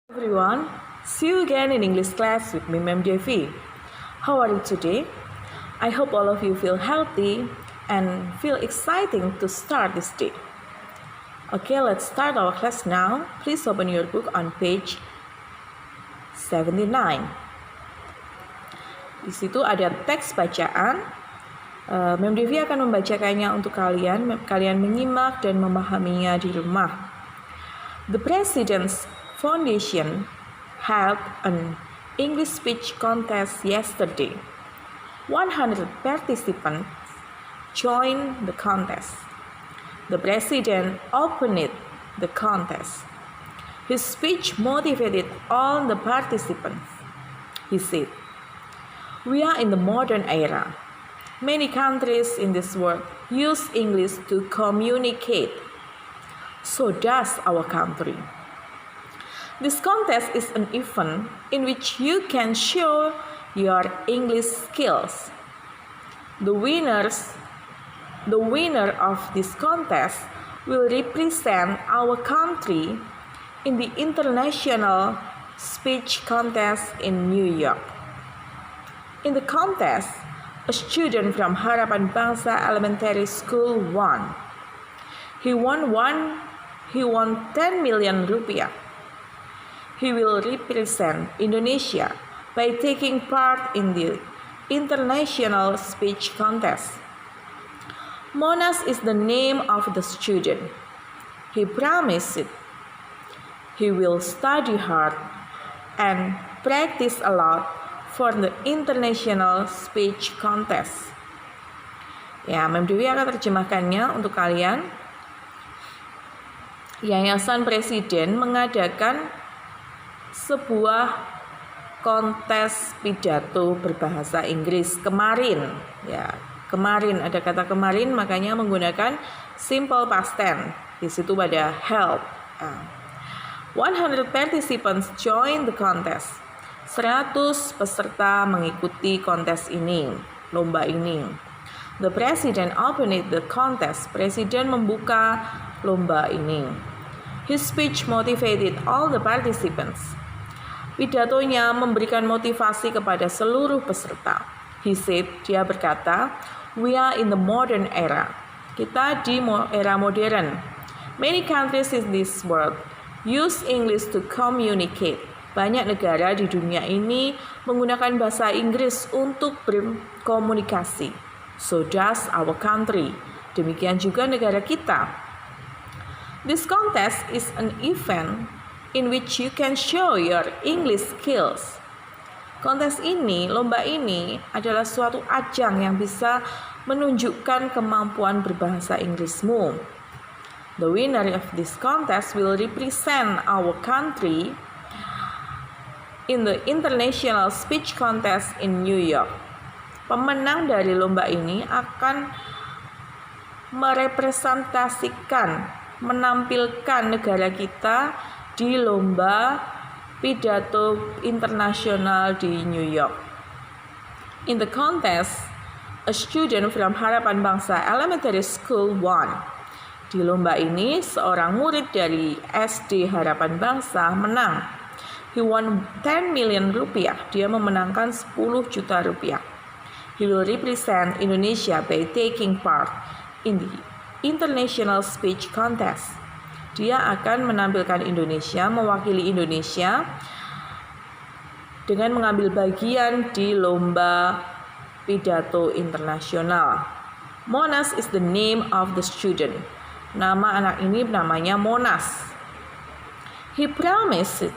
Everyone, see you again in English class with me, Ma'am Devi. How are you today? I hope all of you feel healthy and feel exciting to start this day. Okay, let's start our class now. Please open your book on page 79. Di situ ada teks bacaan. Ma'am Devi akan membacakannya untuk kalian. Kalian menyimak dan memahaminya di rumah. The President's Foundation held an English speech contest yesterday. 100 participants joined the contest. The president opened the contest. His speech motivated all the participants. He said, "We are in the modern era. Many countries in this world use English to communicate. So does our country. This contest is an event in which you can show your English skills. The winner of this contest will represent our country in the International Speech Contest in New York." In the contest, a student from Harapan Bangsa Elementary School won. He won 10 million rupiah. He will represent Indonesia by taking part in the International Speech Contest. Monas is the name of the student. He promised he will study hard and practice a lot for the International Speech Contest. Ya, Ma'am Dewi akan terjemahkannya untuk kalian. Yayasan Presiden mengadakan sebuah kontes pidato berbahasa Inggris kemarin. Ya, kemarin ada kata kemarin, makanya menggunakan simple past tense. Di situ pada held. 100 participants join the contest. 100 peserta mengikuti kontes ini, lomba ini. The president opened the contest. Presiden membuka lomba ini. His speech motivated all the participants. Pidatonya memberikan motivasi kepada seluruh peserta. He said, dia berkata, "We are in the modern era." Kita di era modern. Many countries in this world use English to communicate. Banyak negara di dunia ini menggunakan bahasa Inggris untuk berkomunikasi. So does our country. Demikian juga negara kita. This contest is an event in which you can show your English skills. Kontes ini, lomba ini adalah suatu ajang yang bisa menunjukkan kemampuan berbahasa Inggrismu. The winner of this contest will represent our country in the International Speech Contest in New York. Pemenang dari lomba ini akan merepresentasikan, menampilkan negara kita di lomba pidato internasional di New York. In the contest, a student from Harapan Bangsa Elementary School won. Di lomba ini, seorang murid dari SD Harapan Bangsa menang. He won 10 million rupiah. Dia memenangkan 10 juta rupiah. He will represent Indonesia by taking part in the International Speech Contest. Dia akan menampilkan Indonesia, mewakili Indonesia dengan mengambil bagian di lomba pidato internasional. Monas is the name of the student. Nama anak ini namanya Monas. He promised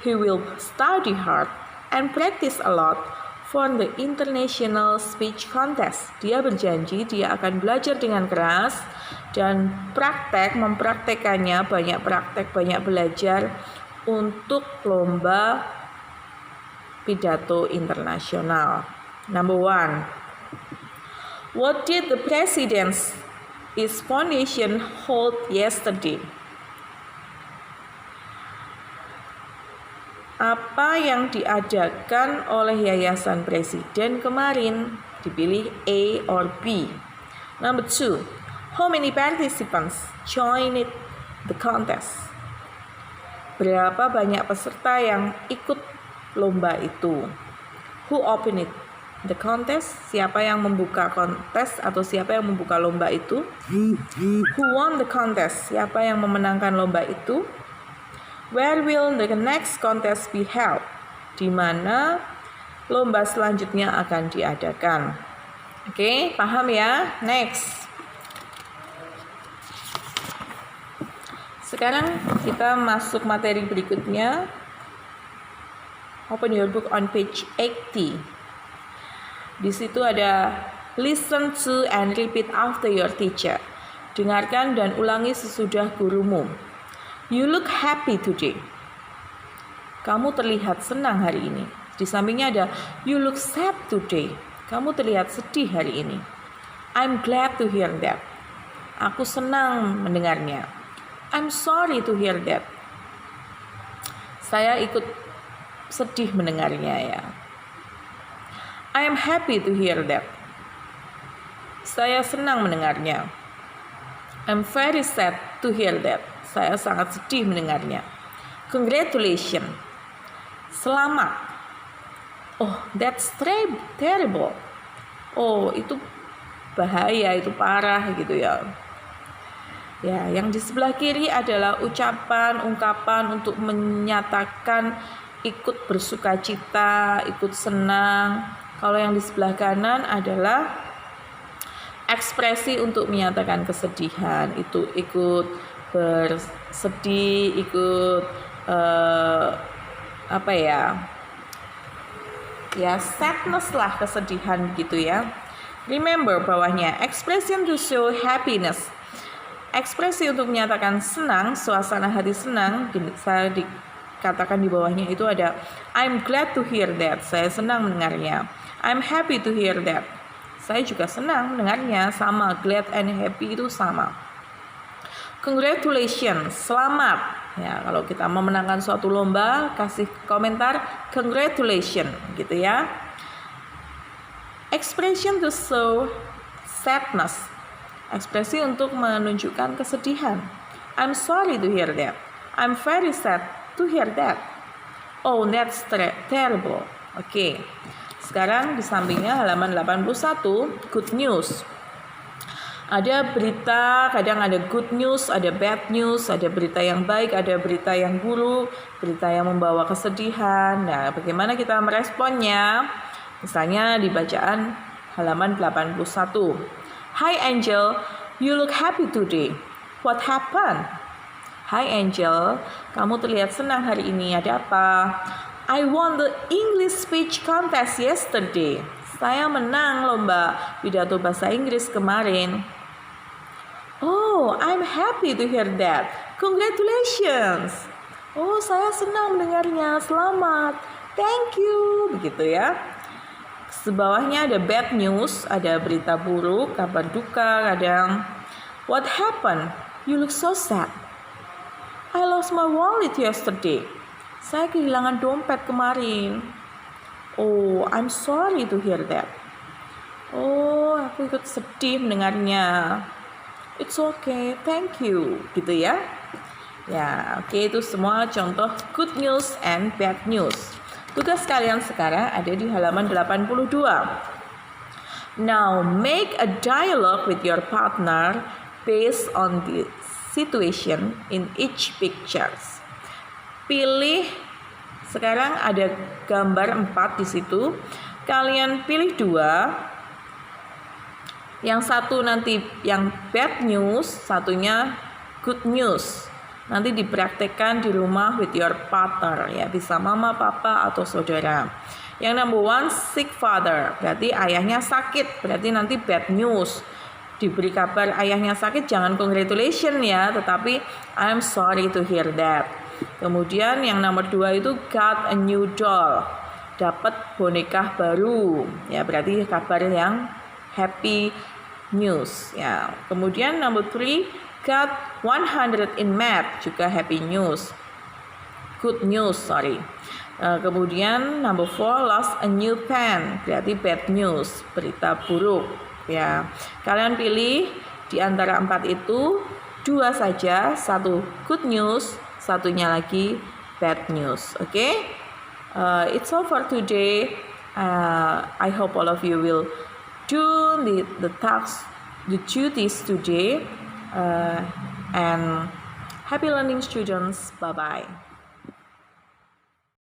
he will study hard and practice a lot for the International Speech Contest. Dia berjanji dia akan belajar dengan keras dan mempraktekannya, banyak praktek, banyak belajar untuk lomba pidato internasional. Number 1. What did the President's Foundation hold yesterday? Apa yang diadakan oleh Yayasan Presiden kemarin? Dipilih A or B. Number 2. How many participants joined the contest? Berapa banyak peserta yang ikut lomba itu? Who opened the contest? Siapa yang membuka kontes atau siapa yang membuka lomba itu? Who won the contest? Siapa yang memenangkan lomba itu? Where will the next contest be held? Di mana lomba selanjutnya akan diadakan? Oke, paham ya? Next. Sekarang kita masuk materi berikutnya. Open your book on page 80. Di situ ada listen to and repeat after your teacher. Dengarkan dan ulangi sesudah gurumu. You look happy today. Kamu terlihat senang hari ini. Di sampingnya ada you look sad today. Kamu terlihat sedih hari ini. I'm glad to hear that. Aku senang mendengarnya. I'm sorry to hear that. Saya ikut sedih mendengarnya ya. I am happy to hear that. Saya senang mendengarnya. I'm very sad to hear that. Saya sangat sedih mendengarnya. Congratulations. Selamat. Oh, that's terrible. Oh, itu bahaya, itu parah gitu ya. Ya, yang di sebelah kiri adalah ungkapan untuk menyatakan ikut bersukacita, ikut senang. Kalau yang di sebelah kanan adalah ekspresi untuk menyatakan kesedihan, itu ikut bersedih, ikut sadness lah, kesedihan gitu ya. Remember bawahnya, expression to show happiness. Ekspresi untuk menyatakan senang, suasana hati senang, saya dikatakan di bawahnya itu ada I'm glad to hear that. Saya senang mendengarnya. I'm happy to hear that. Saya juga senang mendengarnya. Sama, glad and happy itu sama. Congratulations, selamat. Ya, kalau kita memenangkan suatu lomba, kasih komentar congratulations gitu ya. Expression to show sadness. Ekspresi untuk menunjukkan kesedihan. I'm sorry to hear that. I'm very sad to hear that. Oh, that's terrible. Oke. Sekarang di sampingnya halaman 81, good news. Ada berita, kadang ada good news, ada bad news, ada berita yang baik, ada berita yang buruk, berita yang membawa kesedihan. Nah, bagaimana kita meresponnya? Misalnya di bacaan halaman 81. Hi Angel, you look happy today. What happened? Hi Angel, kamu terlihat senang hari ini. Ada apa? I won the English speech contest yesterday. Saya menang lomba pidato bahasa Inggris kemarin. Oh, I'm happy to hear that. Congratulations. Oh, saya senang mendengarnya. Selamat. Thank you. Begitu ya. Sebawahnya ada bad news, ada berita buruk, kabar duka, kadang what happened? You look so sad. I lost my wallet yesterday. Saya kehilangan dompet kemarin. Oh, I'm sorry to hear that. Oh, aku ikut sedih mendengarnya. It's okay, thank you. Gitu ya. Ya, oke, itu semua contoh good news and bad news. Tugas kalian sekarang ada di halaman 82. Now, make a dialogue with your partner based on the situation in each pictures. Pilih, sekarang ada gambar 4 di situ. Kalian pilih 2. Yang satu nanti yang bad news, satunya good news. Nanti dipraktekkan di rumah with your partner ya, bisa mama, papa atau saudara. Yang number 1 sick father, berarti ayahnya sakit, berarti nanti bad news. Diberi kabar ayahnya sakit, jangan congratulations ya, tetapi I'm sorry to hear that. Kemudian yang nomor 2 itu got a new doll, dapat boneka baru ya, berarti kabar yang happy news ya. Kemudian number 3 got 100 in math, juga happy news, good news, sorry. Kemudian number 4 lost a new pen, berarti bad news, berita buruk ya. Kalian pilih di antara 4 itu 2 saja, 1 good news, satunya lagi bad news. Okay, it's all for today. I hope all of you will do the tasks, the duties today, and happy learning, students. Bye bye.